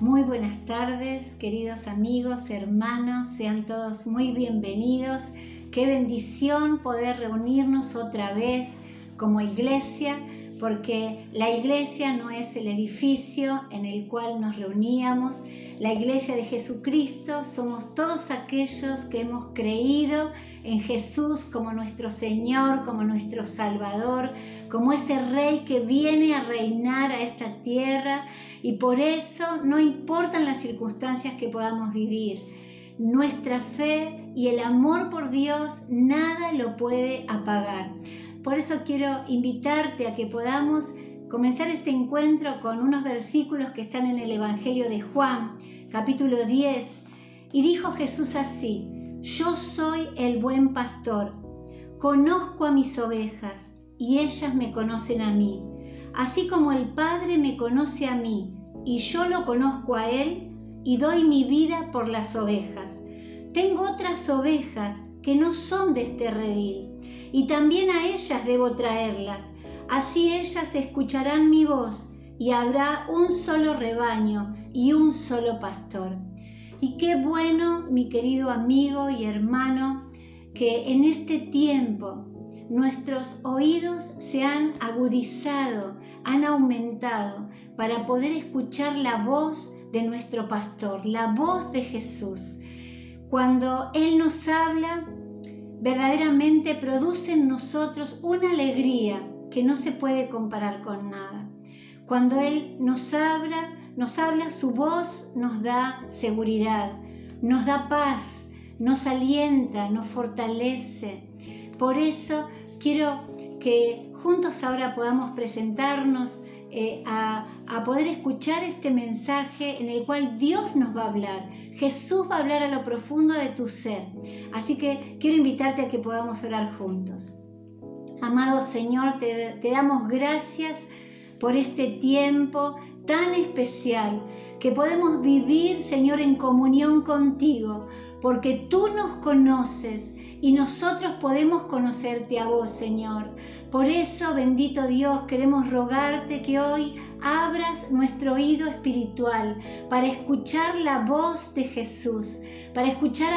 Muy buenas tardes, queridos amigos, hermanos, sean todos muy bienvenidos. Qué bendición poder reunirnos otra vez como iglesia, porque la iglesia no es el edificio en el cual nos reuníamos. La iglesia de Jesucristo somos todos aquellos que hemos creído en Jesús como nuestro Señor, como nuestro Salvador, como ese Rey que viene a reinar a esta tierra, y por eso no importan las circunstancias que podamos vivir. Nuestra fe y el amor por Dios nada lo puede apagar. Por eso quiero invitarte a que podamos comenzar este encuentro con unos versículos que están en el Evangelio de Juan, capítulo 10. Y dijo Jesús así: Yo soy el buen pastor, conozco a mis ovejas y ellas me conocen a mí, así como el Padre me conoce a mí y yo lo conozco a él y doy mi vida por las ovejas. Tengo otras ovejas que no son de este redil y también a ellas debo traerlas. Así ellas escucharán mi voz y habrá un solo rebaño y un solo pastor. Y qué bueno, mi querido amigo y hermano, que en este tiempo nuestros oídos se han agudizado, han aumentado para poder escuchar la voz de nuestro pastor, la voz de Jesús. Cuando Él nos habla, verdaderamente produce en nosotros una alegría que no se puede comparar con nada. Cuando Él nos habla, su voz nos da seguridad, nos da paz, nos alienta, nos fortalece. Por eso quiero que juntos ahora podamos presentarnos a poder escuchar este mensaje en el cual Dios nos va a hablar. Jesús va a hablar a lo profundo de tu ser. Así que quiero invitarte a que podamos orar juntos. Amado Señor, te damos gracias por este tiempo tan especial que podemos vivir, Señor, en comunión contigo, porque tú nos conoces y nosotros podemos conocerte a vos, Señor. Por eso, bendito Dios, queremos rogarte que hoy abras nuestro oído espiritual para escuchar la voz de Jesús, para escuchar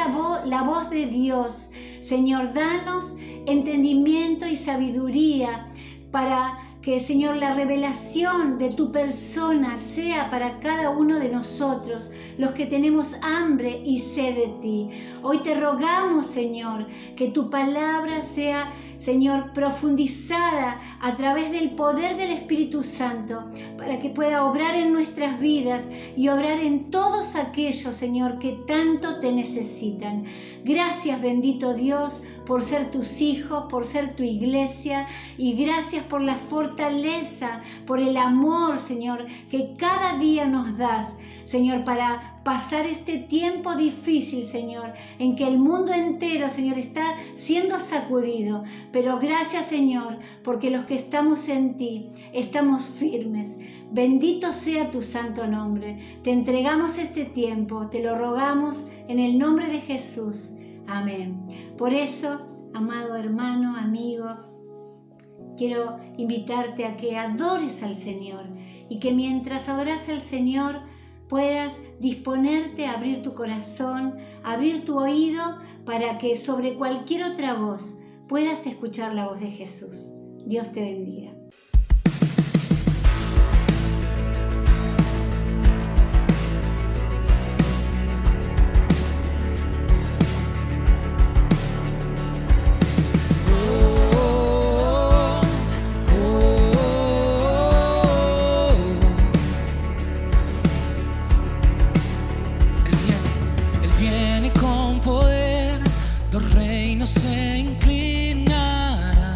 la voz de Dios. Señor, danos entendimiento y sabiduría para que, Señor, la revelación de tu persona sea para cada uno de nosotros, los que tenemos hambre y sed de ti. Hoy te rogamos, Señor, que tu palabra sea, Señor, profundizada a través del poder del Espíritu Santo, para que pueda obrar en nuestras vidas y obrar en todos aquellos, Señor, que tanto te necesitan. Gracias, bendito Dios, por ser tus hijos, por ser tu iglesia, y gracias por la fortaleza, por el amor, Señor, que cada día nos das, Señor, para pasar este tiempo difícil, Señor, en que el mundo entero, Señor, está siendo sacudido. Pero gracias, Señor, porque los que estamos en ti estamos firmes. Bendito sea tu santo nombre. Te entregamos este tiempo, te lo rogamos en el nombre de Jesús. Amén. Por eso, amado hermano, amigo, quiero invitarte a que adores al Señor y que mientras adoras al Señor puedas disponerte a abrir tu corazón, abrir tu oído para que sobre cualquier otra voz puedas escuchar la voz de Jesús. Dios te bendiga. Se inclinará,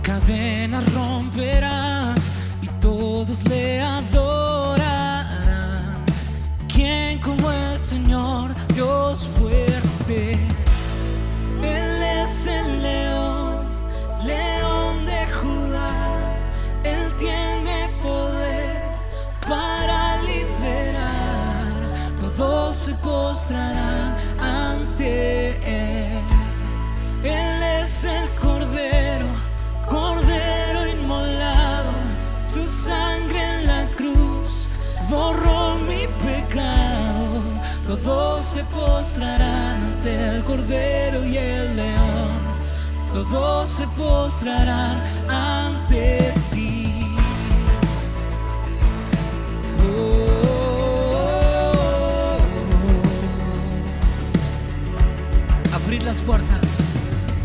cadenas romperá y todos le adorarán. ¿Quién como el Señor, Dios fuerte? Él es el león, león de Judá. Él tiene poder para liberar. Todos se postrarán ante Él. Él es el Cordero, Cordero inmolado, se postrarán ante el Cordero y el León. Todos se postrarán ante ti.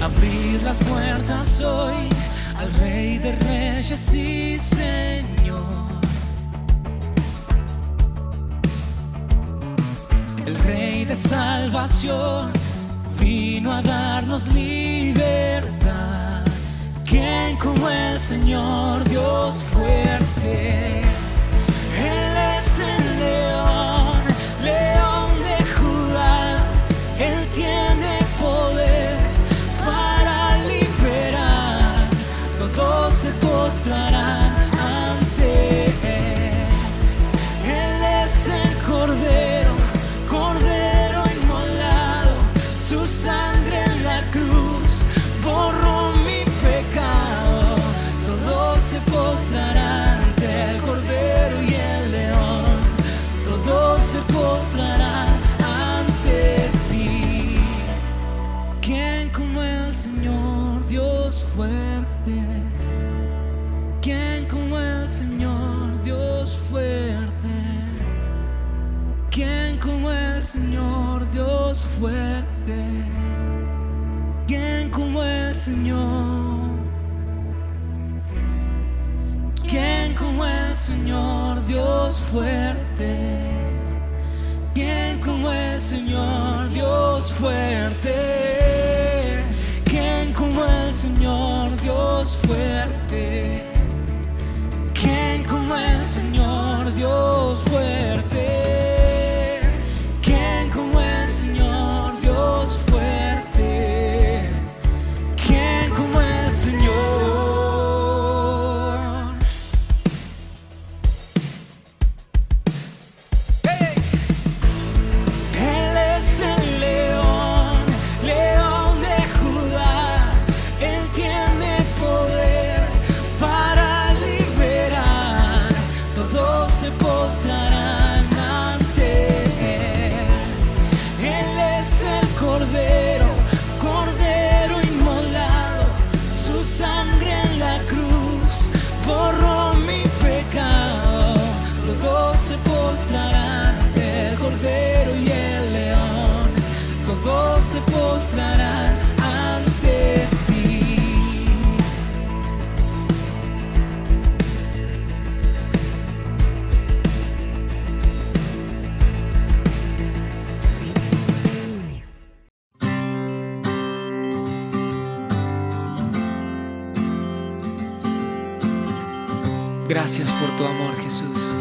Abrir las puertas hoy al Rey de Reyes y Señor. El Rey de salvación vino a darnos libertad. ¿Quién como el Señor, Dios fuerte? Él es el león, león de Judá. Él tiene poder para liberar. Todos se postrarán ante Él. Él es el Cordero, Cordero inmolado. Su sangre en la cruz borró mi pecado. Todos se postrarán ante el Cordero y el León. Todos se postrarán ante ti. ¿Quién como el Señor, Dios fuerte? ¿Quién como el Señor, Dios fuerte? ¿Quién como el Señor, Dios fuerte? ¿Quién como el Señor? ¿Quién como el Señor, Dios fuerte? ¿Quién como el Señor, Dios fuerte? ¿Quién como el Señor, Dios fuerte? ¿Quién como el Señor, Dios fuerte? ¿Quién como el Señor, Dios fuerte? ¿Quién como el Señor? ¡Hey! Él es el león, león de Judá. Él tiene poder para liberar. Todos se postrarán ante Él. Él es el Cordero, Cordero inmolado. Su sangre en la cruz borró mi pecado. Todos se postrarán ante el Cordero y el León. Todos se postrarán ante ti. Gracias por tu amor, Jesús.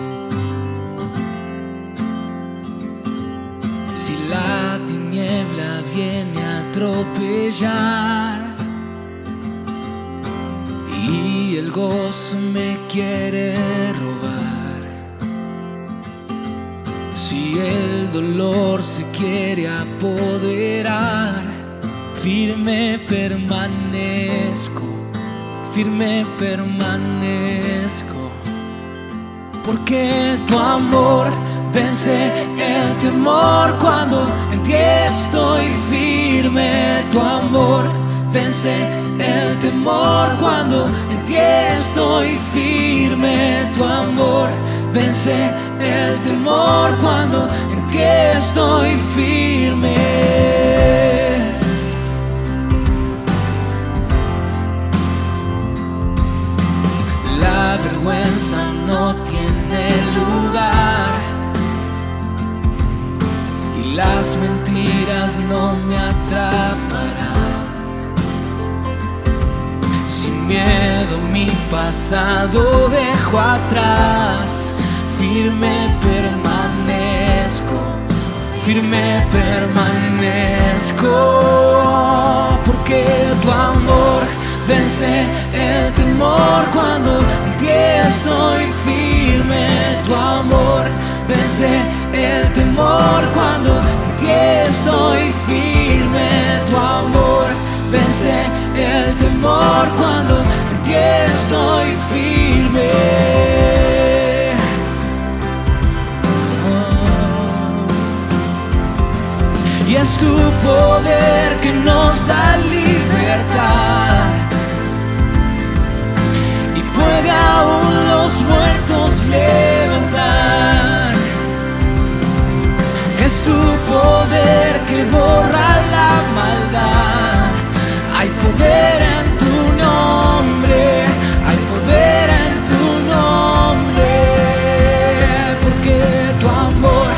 Si la tiniebla viene a atropellar y el gozo me quiere robar, si el dolor se quiere apoderar, firme permanezco, firme permanezco. Porque tu amor vence el temor cuando en ti estoy firme. Tu amor vence el temor cuando en ti estoy firme. Tu amor vence el temor cuando en ti estoy firme. La vergüenza no tiene lugar y las mentiras no me atraparán. Sin miedo mi pasado dejo atrás. Firme permanezco, firme permanezco. Porque tu amor vence el temor cuando en ti estoy firme. Tu amor vence el temor cuando en ti estoy firme. Tu amor vence el temor cuando en ti estoy firme. poder que nos da libertad y puede aún los muertos levantar. Es tu poder que borra la maldad. Hay poder en tu nombre, hay poder en tu nombre, porque tu amor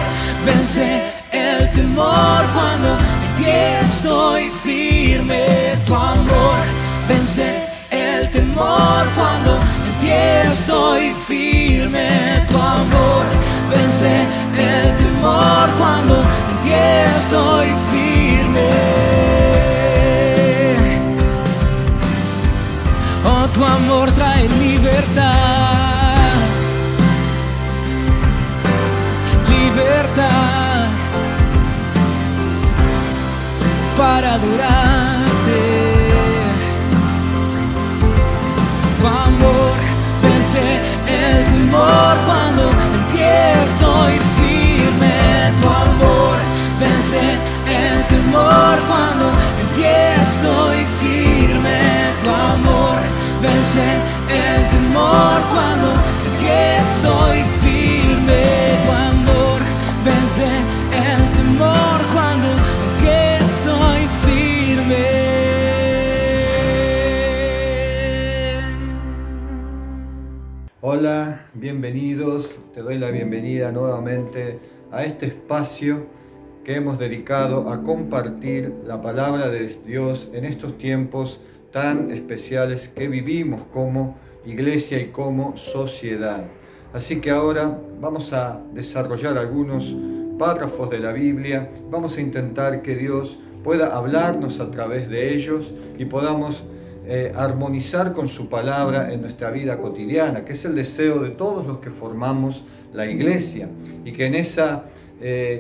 vence el temor cuando en ti estoy firme. Tu amor vence el temor cuando en ti estoy firme. Tu amor vence el temor cuando en ti estoy firme. Oh, tu amor trae libertad, libertad para adorarte. Tu amor vence el temor cuando en ti estoy firme. Tu amor vence el temor cuando en ti estoy firme. Tu amor vence el temor cuando en ti estoy firme. Tu amor vence el temor cuando en ti estoy firme. Hola, bienvenidos. Te doy la bienvenida nuevamente a este espacio que hemos dedicado a compartir la palabra de Dios en estos tiempos tan especiales que vivimos como iglesia y como sociedad. Así que ahora vamos a desarrollar algunos párrafos de la Biblia. Vamos a intentar que Dios pueda hablarnos a través de ellos y podamos armonizar con su palabra en nuestra vida cotidiana, que es el deseo de todos los que formamos la iglesia, y que en esa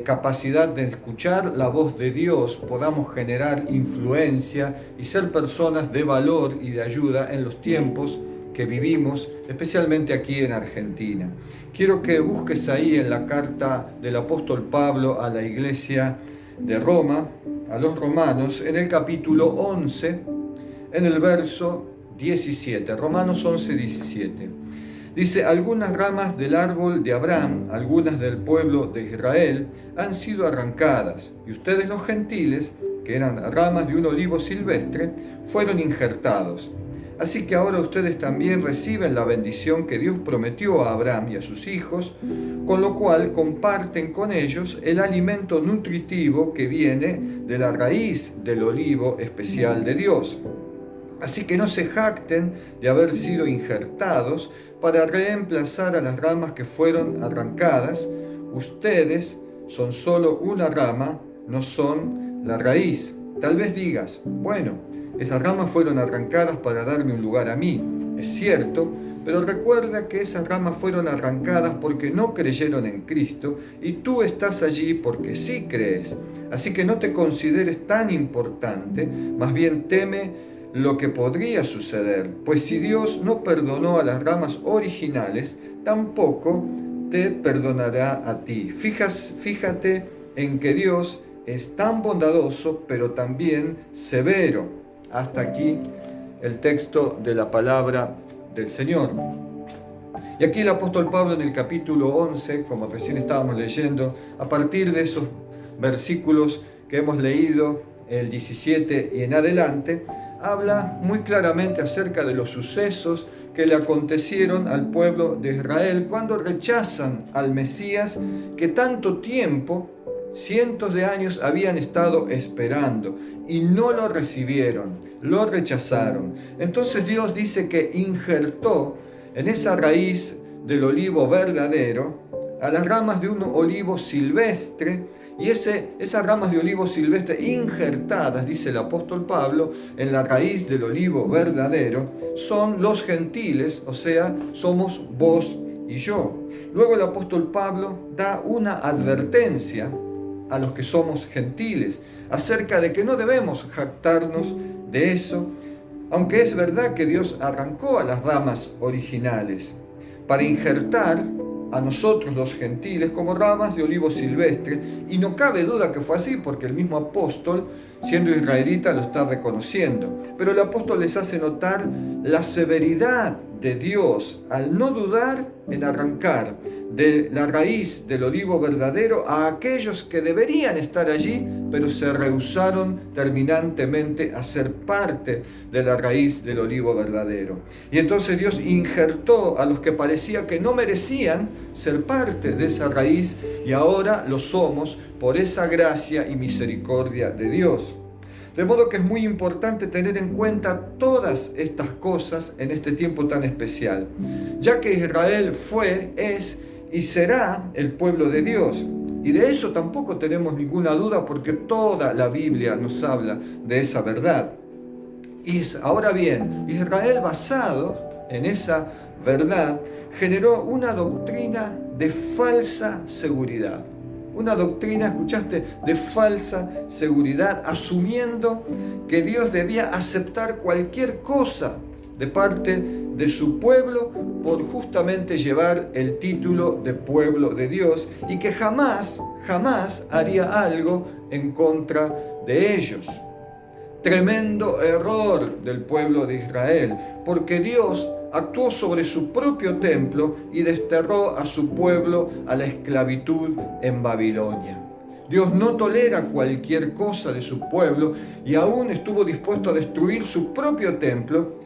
capacidad de escuchar la voz de Dios podamos generar influencia y ser personas de valor y de ayuda en los tiempos que vivimos, especialmente aquí en Argentina. Quiero que busques ahí en la carta del apóstol Pablo a la iglesia de Roma, a los romanos, en el capítulo 11, en el verso 17, Romanos 11, 17. Dice: algunas ramas del árbol de Abraham, algunas del pueblo de Israel, han sido arrancadas, y ustedes los gentiles, que eran ramas de un olivo silvestre, fueron injertados. Así que ahora ustedes también reciben la bendición que Dios prometió a Abraham y a sus hijos, con lo cual comparten con ellos el alimento nutritivo que viene de la raíz del olivo especial de Dios. Así que no se jacten de haber sido injertados para reemplazar a las ramas que fueron arrancadas. Ustedes son solo una rama, no son la raíz. Tal vez digas: bueno, esas ramas fueron arrancadas para darme un lugar a mí. Es cierto, pero recuerda que esas ramas fueron arrancadas porque no creyeron en Cristo, y tú estás allí porque sí crees. Así que no te consideres tan importante, más bien teme lo que podría suceder, pues si Dios no perdonó a las ramas originales, tampoco te perdonará a ti. Fíjate en que Dios es tan bondadoso, pero también severo. Hasta aquí el texto de la palabra del Señor. Y aquí el apóstol Pablo en el capítulo 11, como recién estábamos leyendo, a partir de esos versículos que hemos leído, el 17 y en adelante, habla muy claramente acerca de los sucesos que le acontecieron al pueblo de Israel cuando rechazan al Mesías que tanto tiempo, cientos de años, habían estado esperando y no lo recibieron, lo rechazaron. Entonces Dios dice que injertó en esa raíz del olivo verdadero a las ramas de un olivo silvestre, y esas ramas de olivo silvestre injertadas, dice el apóstol Pablo, en la raíz del olivo verdadero, son los gentiles, o sea, somos vos y yo. Luego el apóstol Pablo da una advertencia a los que somos gentiles acerca de que no debemos jactarnos de eso, aunque es verdad que Dios arrancó a las ramas originales para injertar a nosotros los gentiles como ramas de olivo silvestre, y no cabe duda que fue así, porque el mismo apóstol, siendo israelita, lo está reconociendo. Pero el apóstol les hace notar la severidad de Dios al no dudar en arrancar de la raíz del olivo verdadero a aquellos que deberían estar allí, pero se rehusaron terminantemente a ser parte de la raíz del olivo verdadero. Y entonces Dios injertó a los que parecía que no merecían ser parte de esa raíz, y ahora lo somos por esa gracia y misericordia de Dios. De modo que es muy importante tener en cuenta todas estas cosas en este tiempo tan especial, ya que Israel fue, es y será el pueblo de Dios. Y de eso tampoco tenemos ninguna duda, porque toda la Biblia nos habla de esa verdad. Y ahora bien, Israel, basado en esa verdad, generó una doctrina de falsa seguridad. Una doctrina, escuchaste, de falsa seguridad, asumiendo que Dios debía aceptar cualquier cosa de parte de su pueblo por justamente llevar el título de pueblo de Dios, y que jamás haría algo en contra de ellos. Tremendo error del pueblo de Israel, porque Dios actuó sobre su propio templo y desterró a su pueblo a la esclavitud en Babilonia. Dios no tolera cualquier cosa de su pueblo, y aún estuvo dispuesto a destruir su propio templo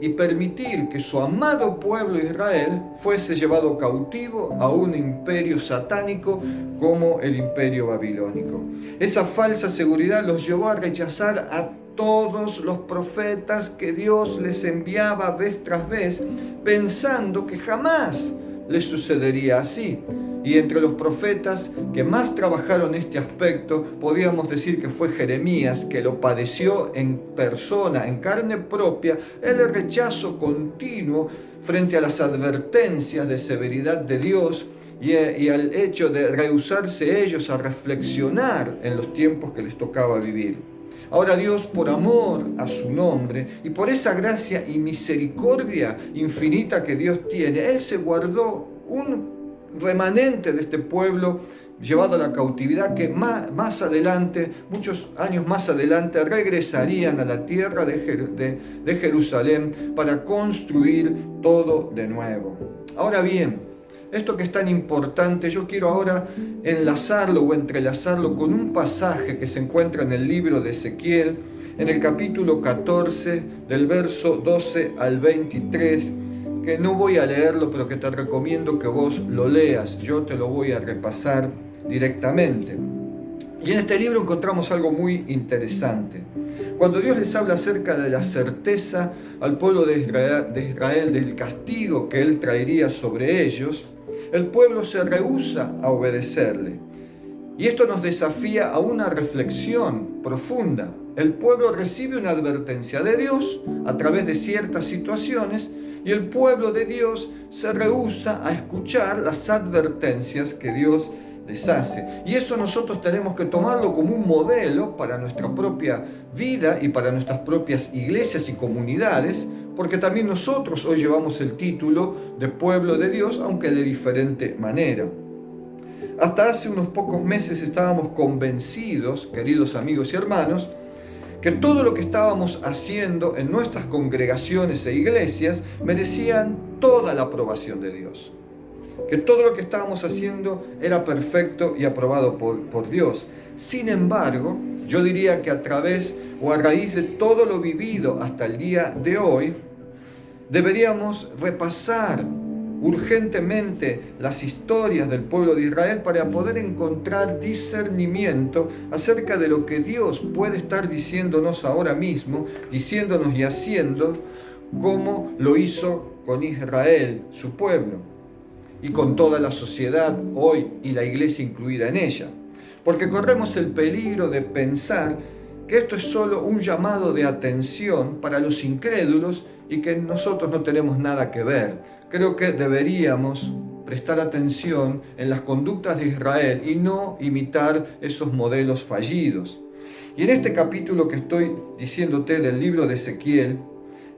y permitir que su amado pueblo Israel fuese llevado cautivo a un imperio satánico como el imperio babilónico. Esa falsa seguridad los llevó a rechazar a todos los profetas que Dios les enviaba vez tras vez, pensando que jamás les sucedería así. Y entre los profetas que más trabajaron este aspecto, podríamos decir que fue Jeremías, que lo padeció en persona, en carne propia, el rechazo continuo frente a las advertencias de severidad de Dios y al hecho de rehusarse ellos a reflexionar en los tiempos que les tocaba vivir. Ahora Dios, por amor a su nombre y por esa gracia y misericordia infinita que Dios tiene, Él se guardó un remanente de este pueblo llevado a la cautividad, que más adelante, muchos años más adelante, regresarían a la tierra de Jerusalén para construir todo de nuevo. Ahora bien, esto que es tan importante, yo quiero ahora enlazarlo o entrelazarlo con un pasaje que se encuentra en el libro de Ezequiel, en el capítulo 14, del verso 12 al 23, que no voy a leerlo, pero que te recomiendo que vos lo leas. Yo te lo voy a repasar directamente. Y en este libro encontramos algo muy interesante. Cuando Dios les habla acerca de la certeza al pueblo de Israel del castigo que Él traería sobre ellos, el pueblo se rehúsa a obedecerle. Y esto nos desafía a una reflexión profunda. El pueblo recibe una advertencia de Dios a través de ciertas situaciones, y el pueblo de Dios se rehúsa a escuchar las advertencias que Dios les hace. Y eso nosotros tenemos que tomarlo como un modelo para nuestra propia vida y para nuestras propias iglesias y comunidades, porque también nosotros hoy llevamos el título de pueblo de Dios, aunque de diferente manera. Hasta hace unos pocos meses estábamos convencidos, queridos amigos y hermanos, que todo lo que estábamos haciendo en nuestras congregaciones e iglesias merecían toda la aprobación de Dios. Que todo lo que estábamos haciendo era perfecto y aprobado por Dios. Sin embargo, yo diría que a través o a raíz de todo lo vivido hasta el día de hoy, deberíamos repasar urgentemente las historias del pueblo de Israel para poder encontrar discernimiento acerca de lo que Dios puede estar diciéndonos ahora mismo, diciéndonos y haciendo, como lo hizo con Israel, su pueblo, y con toda la sociedad hoy y la iglesia incluida en ella. Porque corremos el peligro de pensar que esto es solo un llamado de atención para los incrédulos y que nosotros no tenemos nada que ver. Creo que deberíamos prestar atención en las conductas de Israel y no imitar esos modelos fallidos. Y en este capítulo que estoy diciéndote del libro de Ezequiel,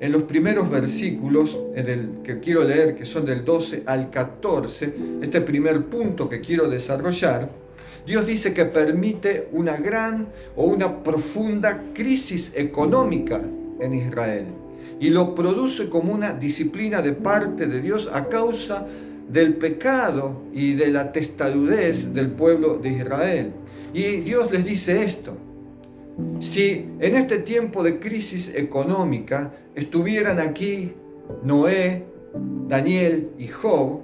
en los primeros versículos que quiero leer, que son del 12 al 14, este primer punto que quiero desarrollar, Dios dice que permite una gran o una profunda crisis económica en Israel y lo produce como una disciplina de parte de Dios a causa del pecado y de la testarudez del pueblo de Israel. Y Dios les dice esto: si en este tiempo de crisis económica estuvieran aquí Noé, Daniel y Job,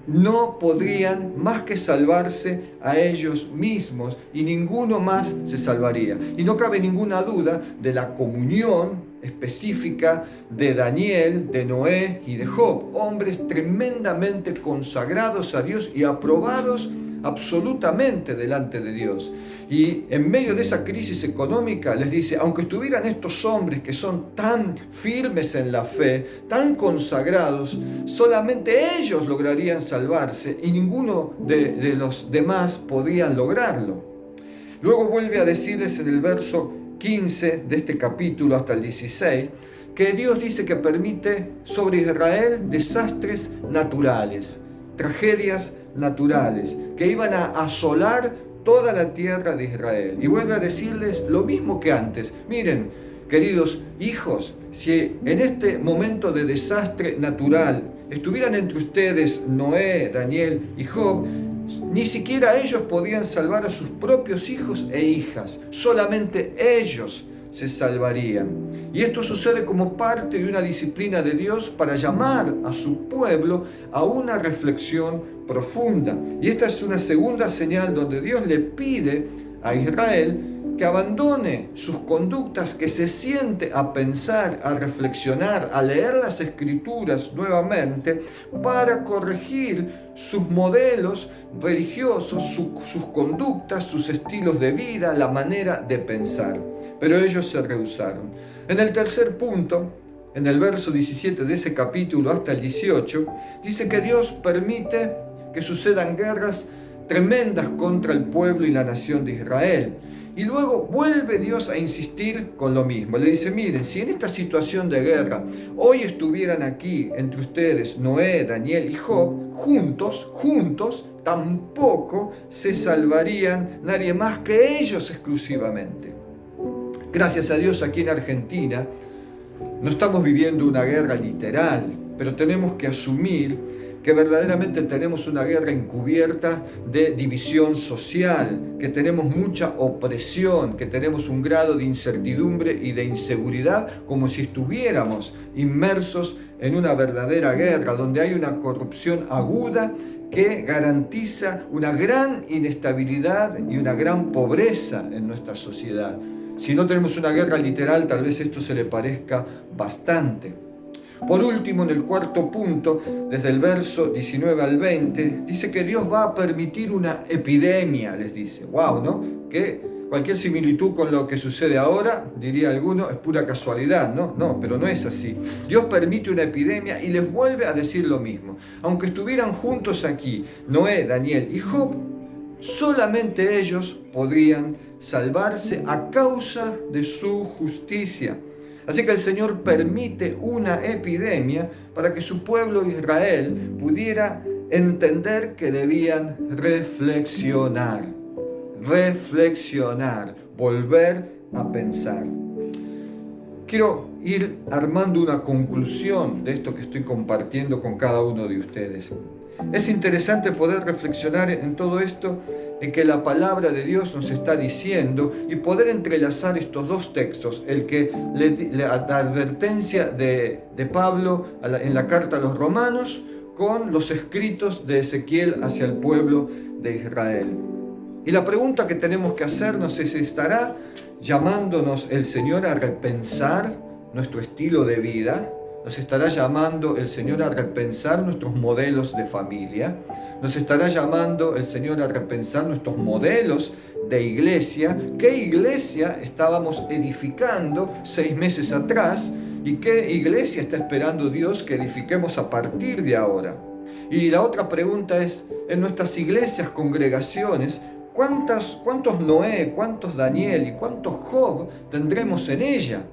no podrían más que salvarse a ellos mismos y ninguno más se salvaría. Y no cabe ninguna duda de la comunión específica de Daniel, de Noé y de Job, hombres tremendamente consagrados a Dios y aprobados absolutamente delante de Dios. Y en medio de esa crisis económica les dice, aunque estuvieran estos hombres que son tan firmes en la fe, tan consagrados, solamente ellos lograrían salvarse y ninguno de los demás podrían lograrlo. Luego vuelve a decirles en el verso 15 de este capítulo hasta el 16, que Dios dice que permite sobre Israel desastres naturales, tragedias naturales, que iban a asolar toda la tierra de Israel. Y vuelve a decirles lo mismo que antes. Miren, queridos hijos, si en este momento de desastre natural estuvieran entre ustedes Noé, Daniel y Job, ni siquiera ellos podían salvar a sus propios hijos e hijas. Solamente ellos se salvarían. Y esto sucede como parte de una disciplina de Dios para llamar a su pueblo a una reflexión profunda. Y esta es una segunda señal donde Dios le pide a Israel que abandone sus conductas, que se siente a pensar, a reflexionar, a leer las Escrituras nuevamente para corregir sus modelos religiosos, sus conductas, sus estilos de vida, la manera de pensar. Pero ellos se rehusaron. En el tercer punto, en el verso 17 de ese capítulo hasta el 18, dice que Dios permite que sucedan guerras tremendas contra el pueblo y la nación de Israel. Y luego vuelve Dios a insistir con lo mismo. Le dice, miren, si en esta situación de guerra hoy estuvieran aquí entre ustedes Noé, Daniel y Job, juntos, tampoco se salvarían nadie más que ellos exclusivamente. Gracias a Dios aquí en Argentina no estamos viviendo una guerra literal, pero tenemos que asumir que verdaderamente tenemos una guerra encubierta de división social, que tenemos mucha opresión, que tenemos un grado de incertidumbre y de inseguridad como si estuviéramos inmersos en una verdadera guerra, donde hay una corrupción aguda que garantiza una gran inestabilidad y una gran pobreza en nuestra sociedad. Si no tenemos una guerra literal, tal vez esto se le parezca bastante. Por último, en el cuarto punto, desde el verso 19 al 20, dice que Dios va a permitir una epidemia, les dice. ¡Wow! ¿No? Que cualquier similitud con lo que sucede ahora, diría alguno, es pura casualidad, ¿no? No, pero no es así. Dios permite una epidemia y les vuelve a decir lo mismo. Aunque estuvieran juntos aquí, Noé, Daniel y Job, solamente ellos podrían salvarse a causa de su justicia. Así que el Señor permite una epidemia para que su pueblo Israel pudiera entender que debían reflexionar, volver a pensar. Quiero ir armando una conclusión de esto que estoy compartiendo con cada uno de ustedes. Es interesante poder reflexionar en todo esto, en que la palabra de Dios nos está diciendo y poder entrelazar estos dos textos, la advertencia de Pablo en la carta a los romanos con los escritos de Ezequiel hacia el pueblo de Israel. Y la pregunta que tenemos que hacernos es, ¿estará llamándonos el Señor a repensar nuestro estilo de vida? ¿Nos estará llamando el Señor a repensar nuestros modelos de familia? ¿Nos estará llamando el Señor a repensar nuestros modelos de iglesia? ¿Qué iglesia estábamos edificando 6 meses atrás? ¿Y qué iglesia está esperando Dios que edifiquemos a partir de ahora? Y la otra pregunta es, en nuestras iglesias, congregaciones, ¿cuántos Noé, cuántos Daniel y cuántos Job tendremos en ella?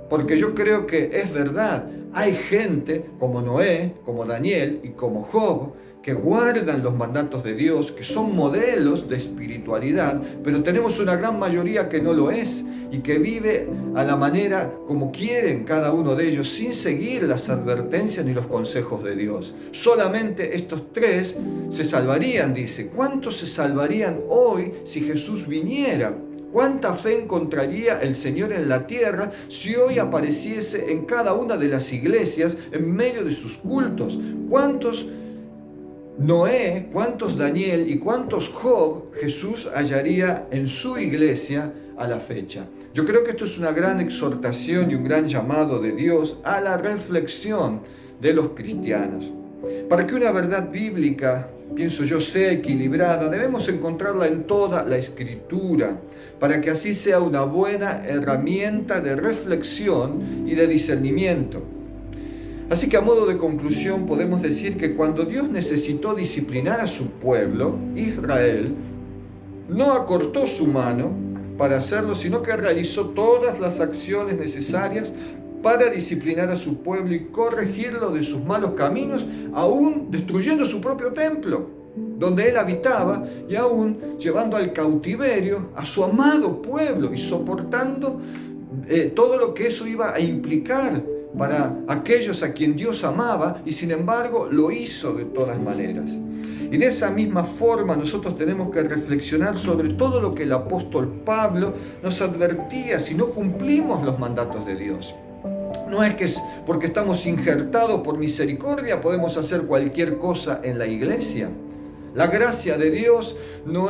porque yo creo que es verdad. Hay gente como Noé, como Daniel y como Job, que guardan los mandatos de Dios, que son modelos de espiritualidad, pero tenemos una gran mayoría que no lo es y que vive a la manera como quieren cada uno de ellos, sin seguir las advertencias ni los consejos de Dios. Solamente estos tres se salvarían, dice. ¿Cuántos se salvarían hoy si Jesús viniera? ¿Cuánta fe encontraría el Señor en la tierra si hoy apareciese en cada una de las iglesias en medio de sus cultos? ¿Cuántos Noé, cuántos Daniel y cuántos Job Jesús hallaría en su iglesia a la fecha? Yo creo que esto es una gran exhortación y un gran llamado de Dios a la reflexión de los cristianos. Para que una verdad bíblica, pienso yo, sea equilibrada, debemos encontrarla en toda la Escritura, para que así sea una buena herramienta de reflexión y de discernimiento. Así que a modo de conclusión podemos decir que cuando Dios necesitó disciplinar a su pueblo, Israel, no acortó su mano para hacerlo, sino que realizó todas las acciones necesarias para disciplinar a su pueblo y corregirlo de sus malos caminos, aún destruyendo su propio templo, donde él habitaba, y aún llevando al cautiverio a su amado pueblo y soportando todo lo que eso iba a implicar para aquellos a quien Dios amaba, y sin embargo lo hizo de todas maneras. Y de esa misma forma nosotros tenemos que reflexionar sobre todo lo que el apóstol Pablo nos advertía si no cumplimos los mandatos de Dios. No es que porque estamos injertados por misericordia podemos hacer cualquier cosa en la iglesia. La gracia de Dios no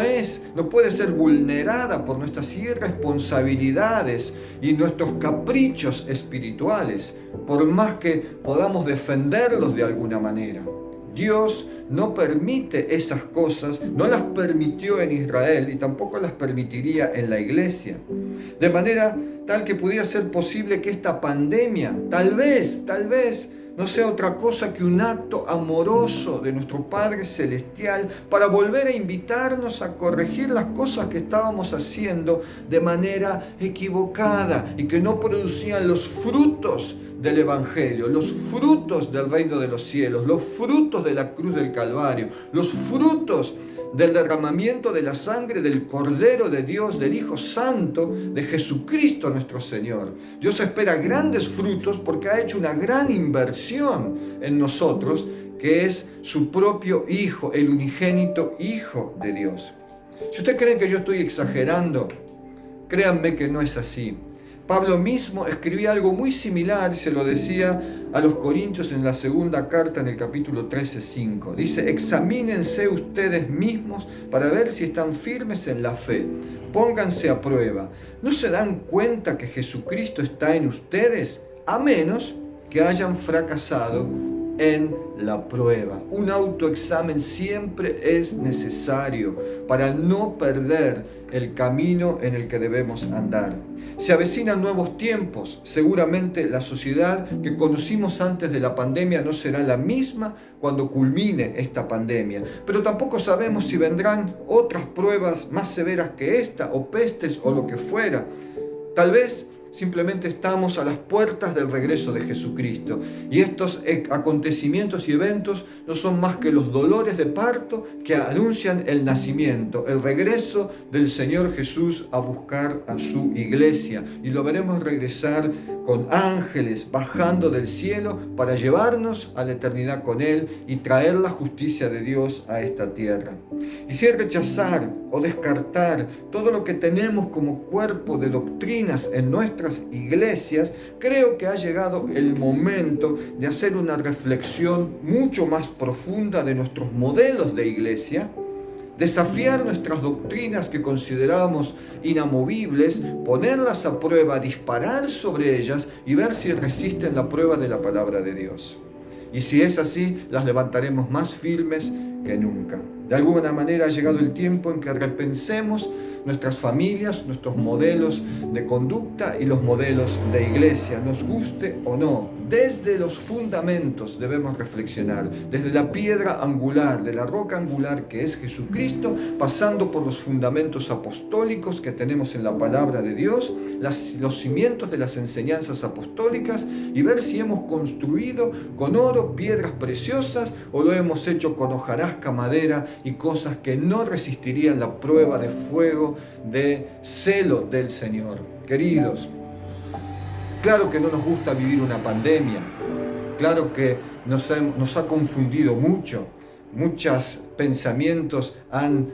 puede ser vulnerada por nuestras irresponsabilidades y nuestros caprichos espirituales, por más que podamos defenderlos de alguna manera. Dios no permite esas cosas, no las permitió en Israel y tampoco las permitiría en la iglesia. De manera tal que pudiera ser posible que esta pandemia, tal vez, no sea otra cosa que un acto amoroso de nuestro Padre Celestial para volver a invitarnos a corregir las cosas que estábamos haciendo de manera equivocada y que no producían los frutos del Evangelio, los frutos del reino de los cielos, los frutos de la cruz del Calvario, los frutos del derramamiento de la sangre del Cordero de Dios, del Hijo Santo, de Jesucristo nuestro Señor. Dios espera grandes frutos porque ha hecho una gran inversión en nosotros, que es su propio Hijo, el unigénito Hijo de Dios. Si ustedes creen que yo estoy exagerando, créanme que no es así. Pablo mismo escribía algo muy similar, se lo decía a los Corintios en la segunda carta, en el capítulo 13:5. Dice: examínense ustedes mismos para ver si están firmes en la fe. Pónganse a prueba. ¿No se dan cuenta que Jesucristo está en ustedes? A menos que hayan fracasado en la prueba. Un autoexamen siempre es necesario para no perder el camino en el que debemos andar. Se avecinan nuevos tiempos. Seguramente la sociedad que conocimos antes de la pandemia no será la misma cuando culmine esta pandemia. Pero tampoco sabemos si vendrán otras pruebas más severas que esta, o pestes, o lo que fuera. Tal vez simplemente estamos a las puertas del regreso de Jesucristo. Y estos acontecimientos y eventos no son más que los dolores de parto que anuncian el nacimiento, el regreso del Señor Jesús a buscar a su iglesia. Y lo veremos regresar con ángeles bajando del cielo para llevarnos a la eternidad con Él y traer la justicia de Dios a esta tierra. Y si rechazar o descartar todo lo que tenemos como cuerpo de doctrinas en nuestras iglesias, creo que ha llegado el momento de hacer una reflexión mucho más profunda de nuestros modelos de iglesia, desafiar nuestras doctrinas que consideramos inamovibles, ponerlas a prueba, disparar sobre ellas y ver si resisten la prueba de la palabra de Dios. Y si es así, las levantaremos más firmes que nunca. De alguna manera ha llegado el tiempo en que repensemos nuestras familias, nuestros modelos de conducta y los modelos de iglesia, nos guste o no. Desde los fundamentos debemos reflexionar, desde la piedra angular, de la roca angular que es Jesucristo, pasando por los fundamentos apostólicos que tenemos en la palabra de Dios, los cimientos de las enseñanzas apostólicas, y ver si hemos construido con oro, piedras preciosas, o lo hemos hecho con hojarasca, madera y cosas que no resistirían la prueba de fuego, de celo del Señor. Queridos, claro que no nos gusta vivir una pandemia, claro que nos ha confundido mucho, muchos pensamientos han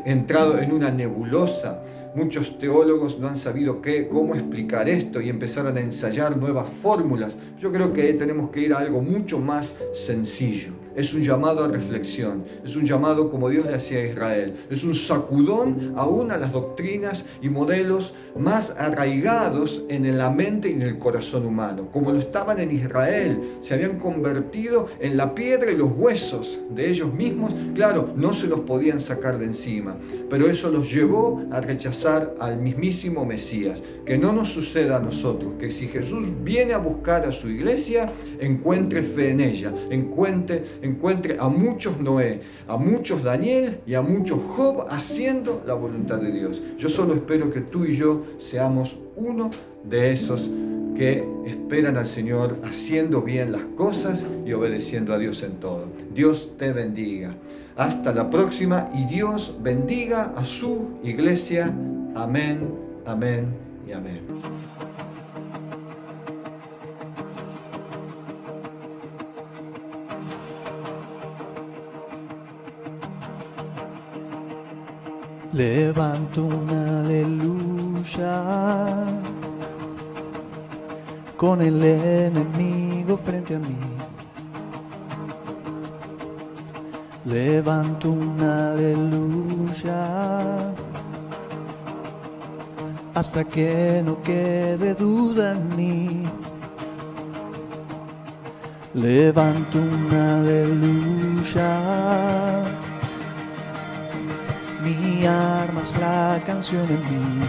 entrado en una nebulosa, muchos teólogos no han sabido cómo explicar esto y empezaron a ensayar nuevas fórmulas. Yo creo que tenemos que ir a algo mucho más sencillo. Es un llamado a reflexión, es un llamado como Dios le hacía a Israel, es un sacudón aún a las doctrinas y modelos más arraigados en la mente y en el corazón humano, como lo estaban en Israel. Se habían convertido en la piedra y los huesos de ellos mismos. Claro, no se los podían sacar de encima, pero eso los llevó a rechazar al mismísimo Mesías. Que no nos suceda a nosotros, que si Jesús viene a buscar a su iglesia, encuentre fe en ella, encuentre a muchos Noé, a muchos Daniel y a muchos Job haciendo la voluntad de Dios. Yo solo espero que tú y yo seamos uno de esos que esperan al Señor haciendo bien las cosas y obedeciendo a Dios en todo. Dios te bendiga. Hasta la próxima y Dios bendiga a su iglesia. Amén, amén y amén. Levanto una aleluya con el enemigo frente a mí. Levanto una aleluya hasta que no quede duda en mí. Levanto una aleluya. Mi arma es la canción en mí.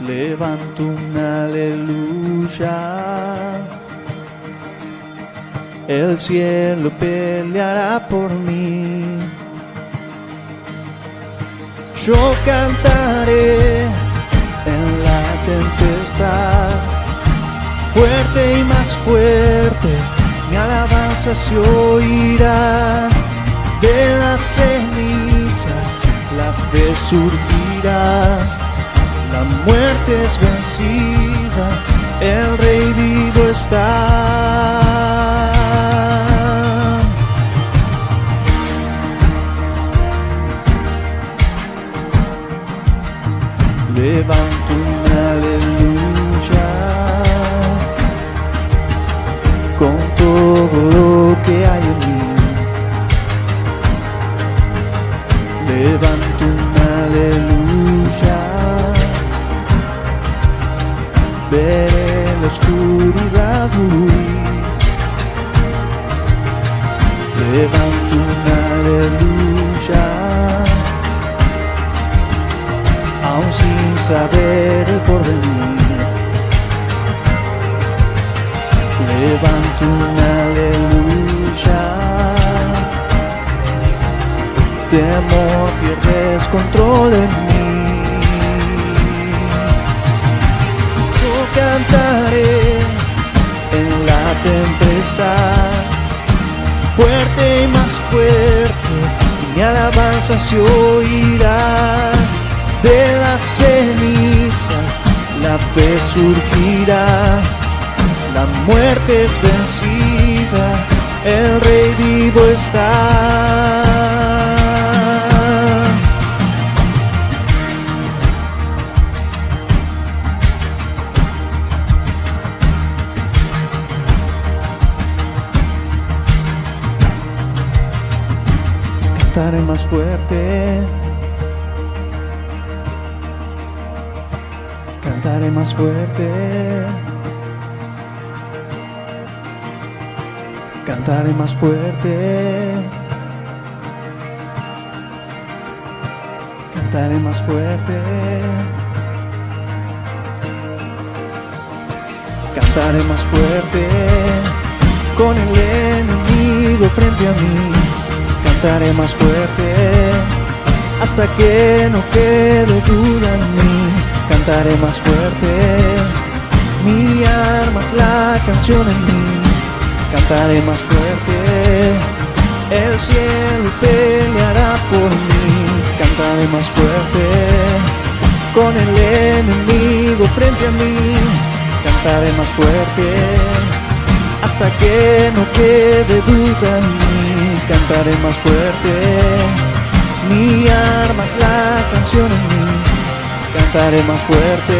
Levanto una aleluya. El cielo peleará por mí. Yo cantaré en la tempestad, fuerte y más fuerte, mi alabanza se oirá. De las cenizas la fe surgirá, la muerte es vencida, el Rey vivo está. Levanto una aleluya con todo lo que hay en mí. Levanto una aleluya, veré la oscuridad huir. Levanto una aleluya, aún sin saber el porvenir. Levanto una aleluya, temor pierdes control en mí. Yo cantaré en la tempestad, fuerte y más fuerte, mi alabanza se oirá. De las cenizas la fe surgirá, la muerte es vencida, el Rey vivo está. Cantaré más fuerte, cantaré más fuerte, cantaré más fuerte, cantaré más fuerte, cantaré más fuerte, con el enemigo frente a mí, cantaré más fuerte, hasta que no quede duda en mí, cantaré más fuerte, mi arma es la canción en mí, cantaré más fuerte, el cielo peleará por mí, cantaré más fuerte, con el enemigo frente a mí, cantaré más fuerte, hasta que no quede duda en mí, cantaré más fuerte, mi arma es la canción en mí, cantaré más fuerte,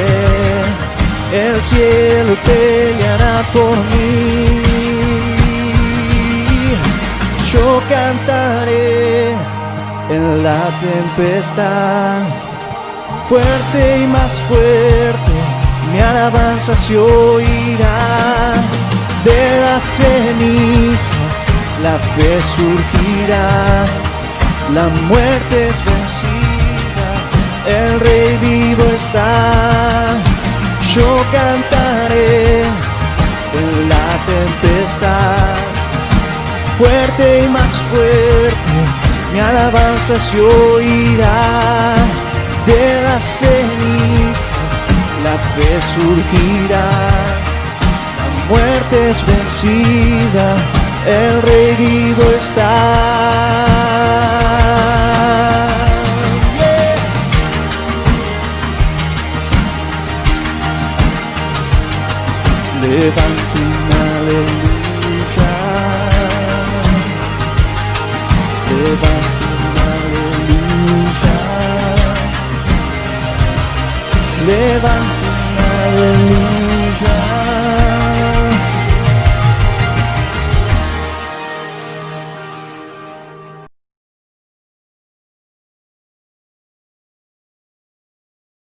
el cielo peleará por mí. Yo cantaré en la tempestad, fuerte y más fuerte, mi alabanza se oirá. De las cenizas la fe surgirá, la muerte es vencida, el Rey vivo está. Yo cantaré en la tempestad, fuerte y más fuerte, mi alabanza se oirá. De las cenizas la fe surgirá, la muerte es vencida, el Rey vivo está. Levante una aleluya, levante una aleluya, levante una aleluya.